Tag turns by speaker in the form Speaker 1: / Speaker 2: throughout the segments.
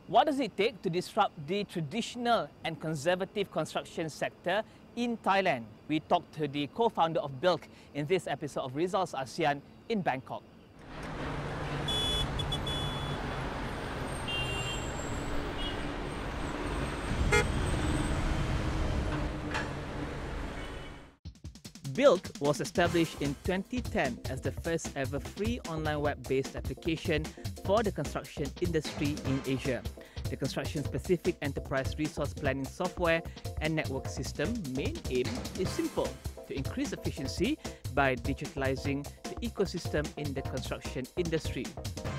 Speaker 1: What does it take to disrupt the traditional and conservative construction sector in Thailand? We talked to the co-founder of Builk in this episode of Rizal's ASEAN in Bangkok. Builk was established in 2010 as the first ever free online web-based application for the construction industry in Asia. The construction-specific enterprise resource planning software and network system main aim is simple: to increase efficiency by digitalizing the ecosystem in the construction industry.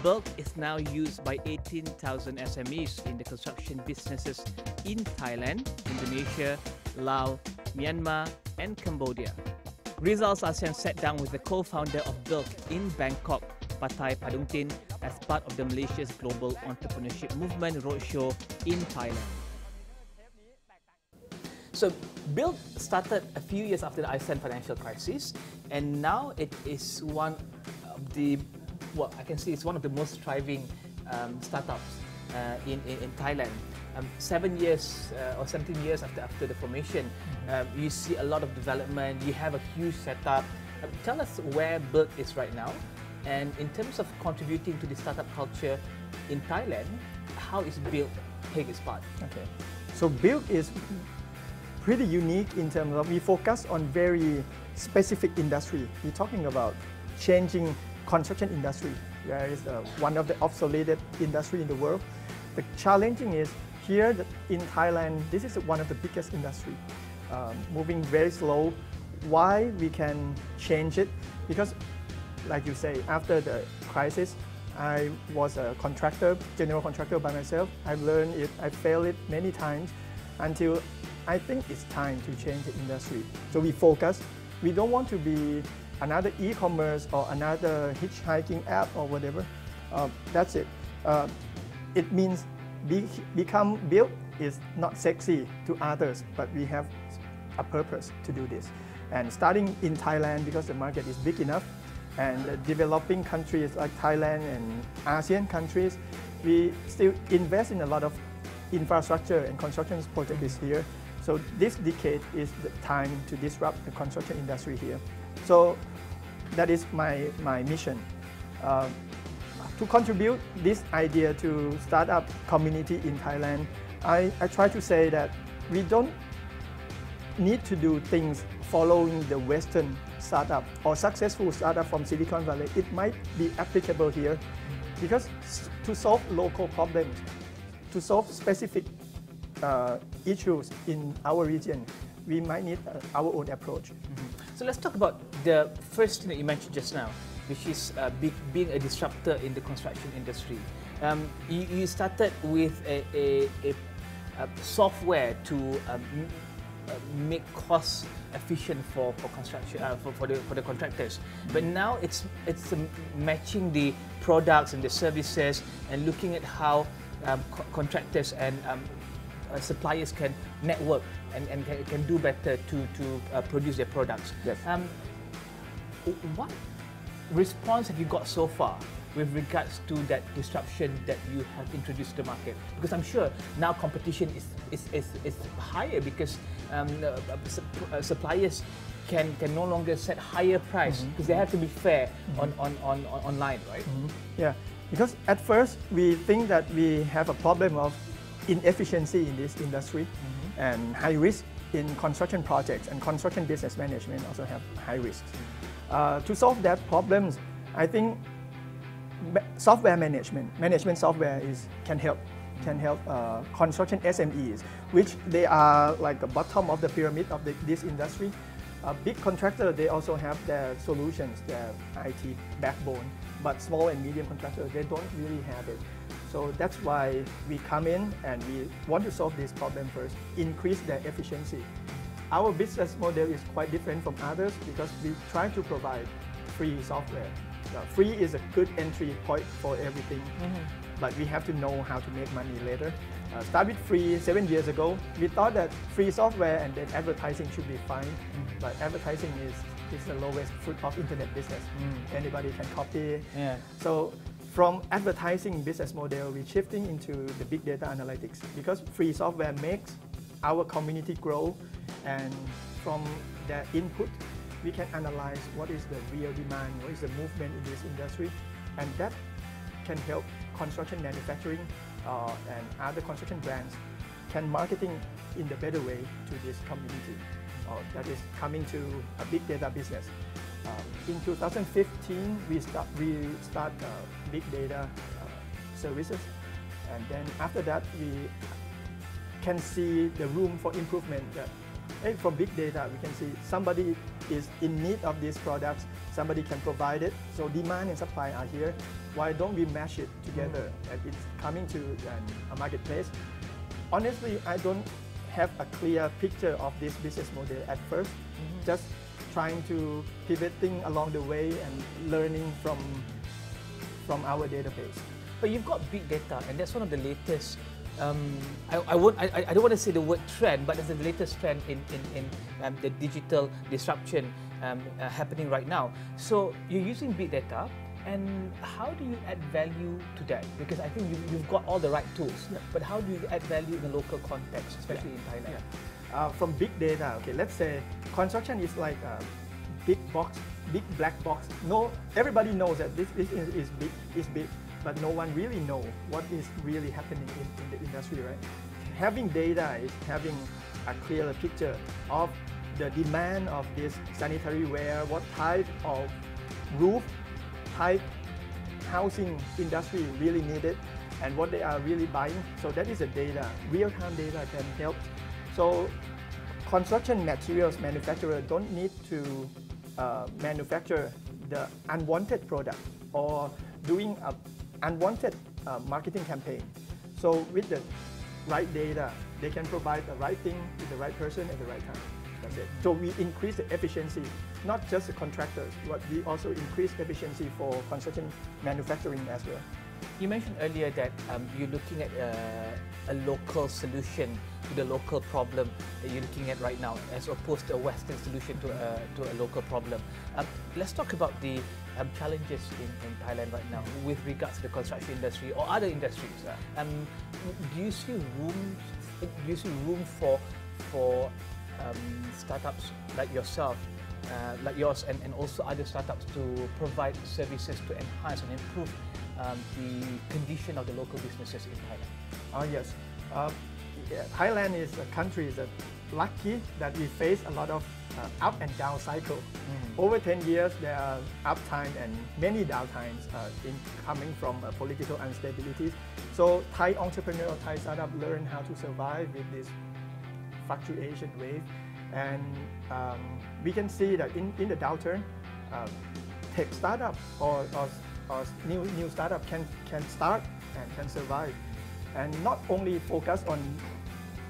Speaker 1: Builk is now used by 18,000 SMEs in the construction businesses in Thailand, Indonesia, Laos, Myanmar, and Cambodia. Rizal's ASEAN sat down with the co-founder of Builk in Bangkok, Patai Padungtin, as part of the Malaysia's Global Entrepreneurship Movement Roadshow in Thailand. So, Builk started a few years after the ASEAN financial crisis, and now it is one of the, well, I can see it's one of the most thriving startups in Thailand. 7 years or 17 years after the formation, you see a lot of development, you have a huge setup. Tell us where Builk is right now, and in terms of contributing to the startup culture in Thailand, how is Builk playing its part?
Speaker 2: Okay, so Builk is pretty unique in terms of we focus on very specific industry. We're talking about changing construction industry, where it's one of the obsoleted industry in the world. The challenging is here in Thailand, this is one of the biggest industry, moving very slow. Why we can change it? Because, like you say, after the crisis, I was a contractor, general contractor by myself. I've learned it, I failed it many times until I think it's time to change the industry. So we focus. We don't want to be another e-commerce or another hitchhiking app or whatever. That's it. It means become Builk is not sexy to others, but we have a purpose to do this. And starting in Thailand, because the market is big enough, and developing countries like Thailand and ASEAN countries, we still invest in a lot of infrastructure and construction project is here. So this decade is the time to disrupt the construction industry here. So that is my mission. To contribute this idea to startup community in Thailand, I try to say that we don't need to do things following the Western startup or successful startup from Silicon Valley. It might be applicable here because to solve local problems, to solve specific issues in our region, we might need our own approach.
Speaker 1: So let's talk about the first thing that you mentioned just now, which is being a disruptor in the construction industry. You started with a software to make costs efficient for construction for the contractors, but now it's matching the products and the services and looking at how contractors and suppliers can network and can do better to produce their products.
Speaker 2: Yes.
Speaker 1: What response have you got so far with regards to that disruption that you have introduced to the market? Because I'm sure now competition is higher because suppliers can no longer set higher price because they have to be fair online, right?
Speaker 2: Yeah, because at first we think that we have a problem of inefficiency in this industry and high risk in construction projects, and construction business management also have high risks. To solve that problems, I think software management software can help construction SMEs, which they are like the bottom of the pyramid of this industry. Big contractor, they also have their solutions, their IT backbone, but small and medium contractors, they don't really have it. So that's why we come in and we want to solve this problem first, increase their efficiency. Our business model is quite different from others because we try to provide free software. Free is a good entry point for everything, but we have to know how to make money later. Start with free 7 years ago. We thought that free software and then advertising should be fine, but advertising is the lowest fruit of internet business. Anybody can copy.
Speaker 1: Yeah.
Speaker 2: So From advertising business model, we're shifting into the big data analytics because free software makes our community grow, and from their input, we can analyze what is the real demand, what is the movement in this industry, and that can help construction manufacturing and other construction brands can marketing in the better way to this community that is coming to a big data business. In 2015, we start big data services, and then after that, we can see the room for improvement. That from big data, we can see somebody is in need of these products, somebody can provide it. So demand and supply are here. Why don't we mash it together? And it's coming to a marketplace. Honestly, I don't have a clear picture of this business model at first. Just trying to pivoting along the way and learning from our database.
Speaker 1: But you've got big data, and that's one of the latest. I don't want to say the word trend, but it's the latest trend in the digital disruption happening right now. So you're using big data, and how do you add value to that? Because I think you've got all the right tools, but how do you add value in the local context, especially in Thailand?
Speaker 2: From big data, okay, let's say construction is like a big box, big black box. No, everybody knows that this is big, but no one really knows what is really happening in the industry, right? Having data is having a clearer picture of the demand of this sanitary ware, what type of roof, type housing industry really needed, and what they are really buying. So that is the data. Real-time data can help. So construction materials manufacturers don't need to manufacture the unwanted product or doing an unwanted marketing campaign. So with the right data, they can provide the right thing to the right person at the right time. That's it. So we increase the efficiency, not just the contractors, but we also increase efficiency for construction manufacturing as well.
Speaker 1: You mentioned earlier that you're looking at a local solution to the local problem that you're looking at right now, as opposed to a Western solution to a local problem. Let's talk about the challenges in Thailand right now with regards to the construction industry or other industries. Do you see room for startups like yourself, like yours, and also other startups to provide services to enhance and improve the condition of the local businesses in Thailand?
Speaker 2: Yes. Thailand is a country that lucky that we face a lot of up and down cycle. Over 10 years, there are up time and many down times coming from political instabilities. So Thai entrepreneur, Thai startup learn how to survive with this fluctuation wave. And we can see that in the downturn, tech startup or new startup can start and can survive, and not only focus on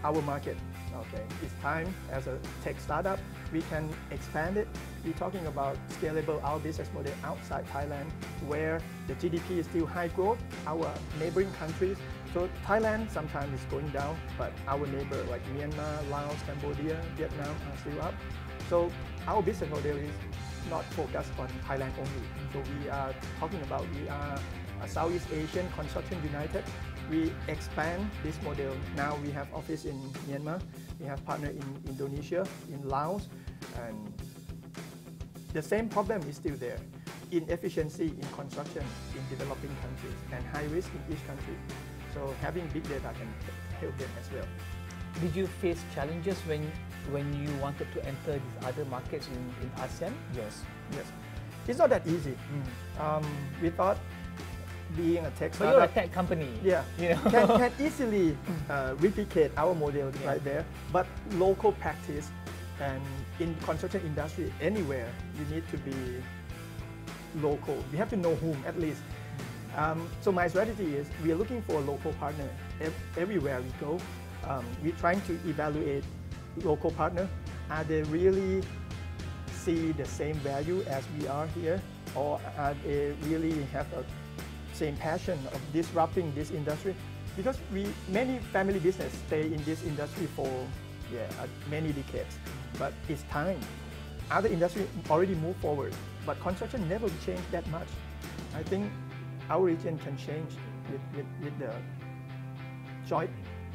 Speaker 2: our market. Okay, it's time as a tech startup we can expand it. We're talking about scalable our business model outside Thailand, where the GDP is still high growth. Our neighboring countries, so Thailand sometimes is going down, but our neighbor like Myanmar, Laos, Cambodia, Vietnam are still up. So our business model is not focused on Thailand only. So we are talking about we are a Southeast Asian Construction United. We expand this model. Now we have office in Myanmar, we have partner in Indonesia, in Laos, and the same problem is still there. Inefficiency in construction in developing countries and high risk in each country. So having big data can help them as well.
Speaker 1: Did you face challenges when you wanted to enter these other markets in ASEAN?
Speaker 2: Yes. It's not that easy. We thought being a tech startup,
Speaker 1: you're a tech company.
Speaker 2: Yeah, you know. can easily replicate our model right there. But local practice and in construction industry, anywhere, you need to be local. We have to know whom at least. So my strategy is we are looking for a local partner everywhere we go. We're trying to evaluate local partner. Are they really see the same value as we are here, or are they really have a same passion of disrupting this industry? Because many family business stay in this industry for many decades, but it's time. Other industry already moved forward, but construction never changed that much. I think our region can change with the joint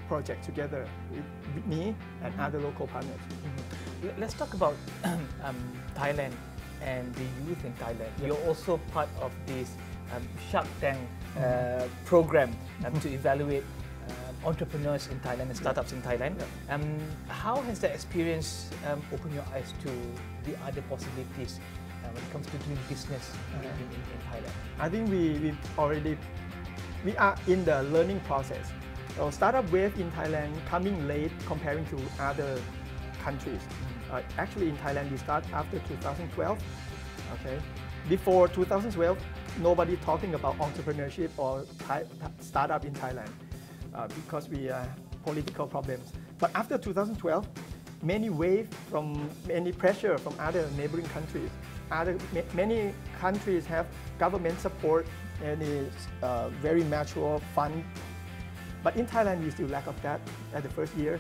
Speaker 2: project together with me and other local partners.
Speaker 1: Let's talk about Thailand and the youth in Thailand. You're also part of this Shark Tank program to evaluate entrepreneurs in Thailand and startups in Thailand. How has that experience opened your eyes to the other possibilities when it comes to doing business in Thailand?
Speaker 2: I think we are in the learning process. So startup wave in Thailand coming late comparing to other countries. Actually in Thailand we start after 2012. Okay, before 2012 nobody talking about entrepreneurship or startup in Thailand because we political problems. But after 2012, many pressure from other neighboring countries. Many countries have government support and is very mature fund. But in Thailand, we still lack of that at the first year.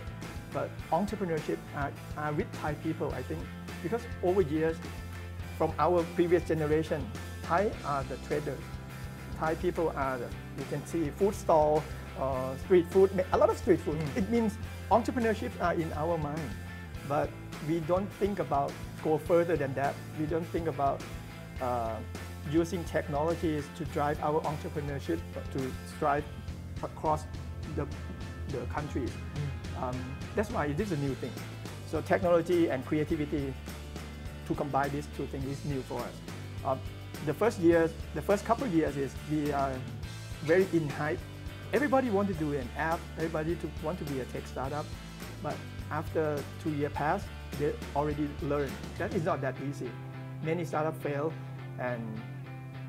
Speaker 2: But entrepreneurship are with Thai people, I think, because over years, from our previous generation, Thai are the traders. Thai people are you can see food stall, street food, a lot of street food. It means entrepreneurships are in our mind, but we don't think about go further than that. We don't think about using technologies to drive our entrepreneurship to strive across the countries. That's why it is a new thing. So technology and creativity to combine these two things is new for us. The first couple of years is we are very in hype. Everybody want to do an app. Everybody want to be a tech startup. But after 2 years pass, they already learn that is not that easy. Many startups fail and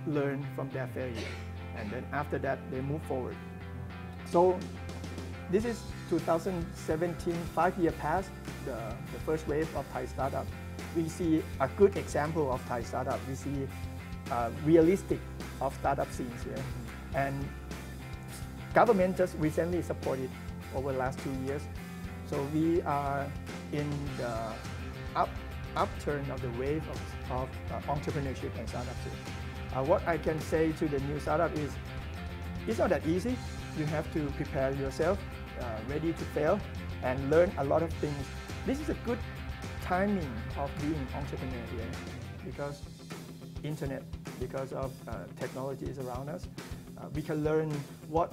Speaker 2: learn from their failure, and then after that they move forward. So this is 2017, 5 years past the first wave of Thai startup. We see a good example of Thai startup. We see realistic of startup scenes here, and government just recently supported over the last 2 years. So we are in the upturn of the wave of entrepreneurship and startups here. What I can say to the new startup is, it's not that easy. You have to prepare yourself, ready to fail, and learn a lot of things. This is a good timing of being entrepreneur here, because internet, because of technology is around us. We can learn what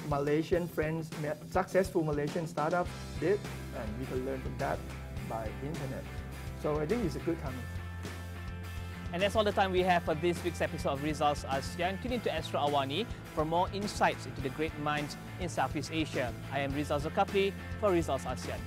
Speaker 2: Malaysian friends, successful Malaysian startups did, and we can learn from that by internet. So I think it's a good timing.
Speaker 1: And that's all the time we have for this week's episode of Rizal's ASEAN. Tune in to Astro Awani for more insights into the great minds in Southeast Asia. I am Rizal Zulkapli for Rizal's ASEAN.